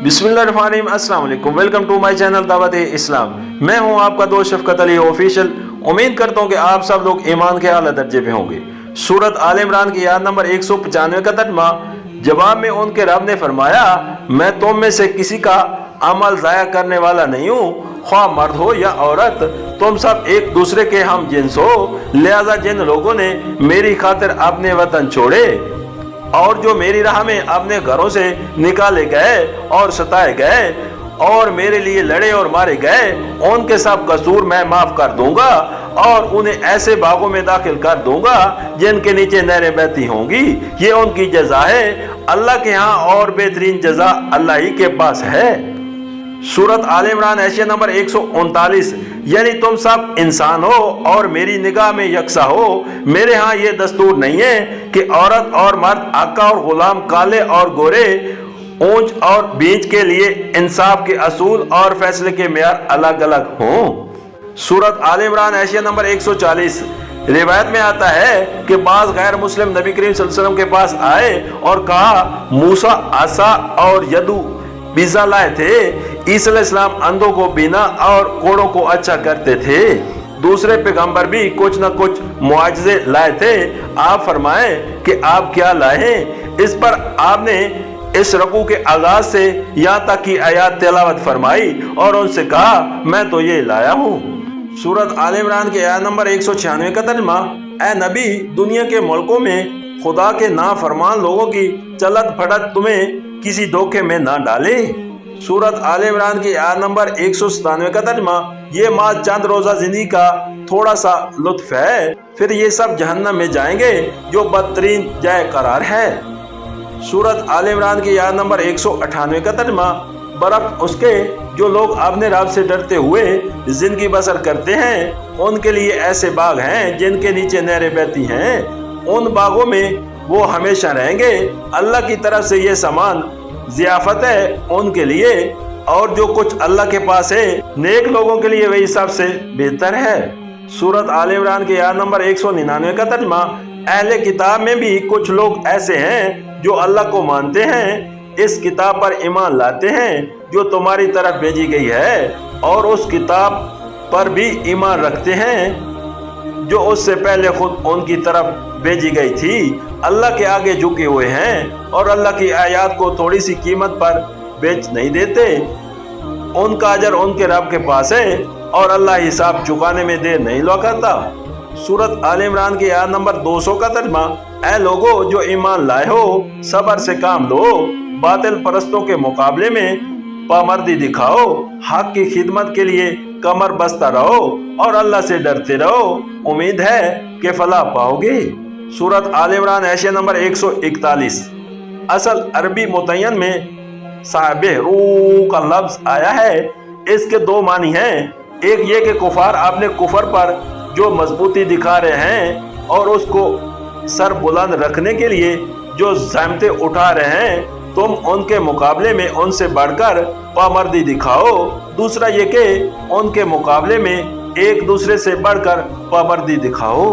बिस्मिल्लाहिर्रहमानिर्रहीम, अस्सलाम वालेकुम। वेलकम टू माय चैनल दावत इस्लाम। मैं हूं आपका दोस्त शफकत अली ऑफिशियल। उम्मीद करता हूं कि आप सब लोग ईमान के आला दर्जे पे होंगे। सूरत आल इमरान की आयत नंबर 195 का तर्जुमा। जवाब में उनके रब ने फरमाया, मैं तुम में से किसी का अमल ज़ाया करने वाला नहीं हूँ, ख्वाह मर्द हो या औरत, तुम सब एक दूसरे के हम जिन्स हो। लिहाजा जिन लोगों ने मेरी खातिर अपने वतन छोड़े और जो मेरी राह में अपने घरों से निकाले गए और सताए गए और मेरे लिए लड़े और मारे गए, उनके सब कसूर मैं माफ कर दूंगा और उन्हें ऐसे बागों में दाखिल कर दूंगा जिनके नीचे नहरें बहती होंगी। ये उनकी जजा है अल्लाह के यहाँ, और बेहतरीन जजा अल्लाह ही के पास है। सूरत आल इमरान एशिया नंबर 139। यानी तुम सब इंसान हो और मेरी निगाह में यकसा हो। मेरे यहाँ ये दस्तूर नहीं है कि औरत और मर्द, आका और गुलाम, काले और गोरे, ऊंच और बीच के लिए इंसाफ के असूल और फैसले के मेयार अलग अलग हों। सूरत आल इमरान एशिया नंबर 140। रिवायत में आता है कि बाज गैर मुस्लिम नबी करीम सल्लल्लाहु अलैहि वसल्लम के पास आए और कहा, मूसा आसा और यदू बीजा लाए थे। ईसा अलैहिस्सलाम अंधों को बीना और कोड़ों को अच्छा करते थे। दूसरे पैगंबर भी कुछ न कुछ मुआजिजे लाए थे। आप फरमाए कि आप क्या लाए हैं। इस पर आपने इस रकू के आगाज से यहाँ तक की आयत तिलावत फरमाई और उनसे कहा, मैं तो ये लाया हूँ। सूरत आल इमरान के आयत नंबर 196 का तर्जुमा। ए नबी, दुनिया के मुल्कों में खुदा के नाफरमान लोगों की चलत फटत तुम्हें किसी धोखे में ना डाले। सूरत आल इमरान की आयत नंबर 197 का तर्जुमा। ये माल चंद रोजा जिंदगी का थोड़ा सा लुत्फ है, फिर ये सब जहन्नम में जाएंगे जो बदतरीन जाए करार है। सूरत आल इमरान की आयत नंबर 198 का तर्जुमा। बरक उसके जो लोग अपने रब से डरते हुए जिंदगी बसर करते हैं, उनके लिए ऐसे बाग हैं जिनके नीचे नहरें बहती हैं। उन बागों में वो हमेशा रहेंगे। अल्लाह की तरफ से ये सामान ज़ियाफत है उनके लिए, और जो कुछ अल्लाह के पास है नेक लोगों के लिए वही सबसे बेहतर है। सूरत आल इमरान के आयत नंबर 199 का तर्जुमा। अहले किताब में भी कुछ लोग ऐसे हैं जो अल्लाह को मानते हैं, इस किताब पर ईमान लाते हैं जो तुम्हारी तरफ भेजी गई है, और उस किताब पर भी ईमान रखते हैं जो उससे पहले खुद उनकी तरफ भेजी गई थी। अल्लाह के आगे झुके हुए हैं और अल्लाह की आयत को थोड़ी सी कीमत पर बेच नहीं देते। उनका अजर उनके रब के पास है और अल्लाह हिसाब चुकाने में देर नहीं लगाता। सूरत आल इमरान की आयत नंबर 200 का तर्जुमा। ऐ लोगो जो ईमान लाए हो, सब्र से काम लो, बातिल परस्तों के मुकाबले में पामर्दी दिखाओ, हक की खिदमत के लिए कमर बस्ता रहो और अल्लाह से डरते रहो। उम्मीद है कि फलाह पाओगे। सूरत आल इमरान एशिया नंबर 141। असल अरबी मुतय्यन में साहिबे रूह का लफ्ज आया है। इसके दो मानी हैं। एक ये कि कुफार अपने कुफर पर जो मजबूती दिखा रहे हैं और उसको सर बुलंद रखने के लिए जो ज़हमतें उठा रहे हैं, तुम उनके मुकाबले में उनसे बढ़कर पामर्दी दिखाओ। दूसरा ये कि उनके मुकाबले में एक दूसरे से बढ़कर पामर्दी दिखाओ।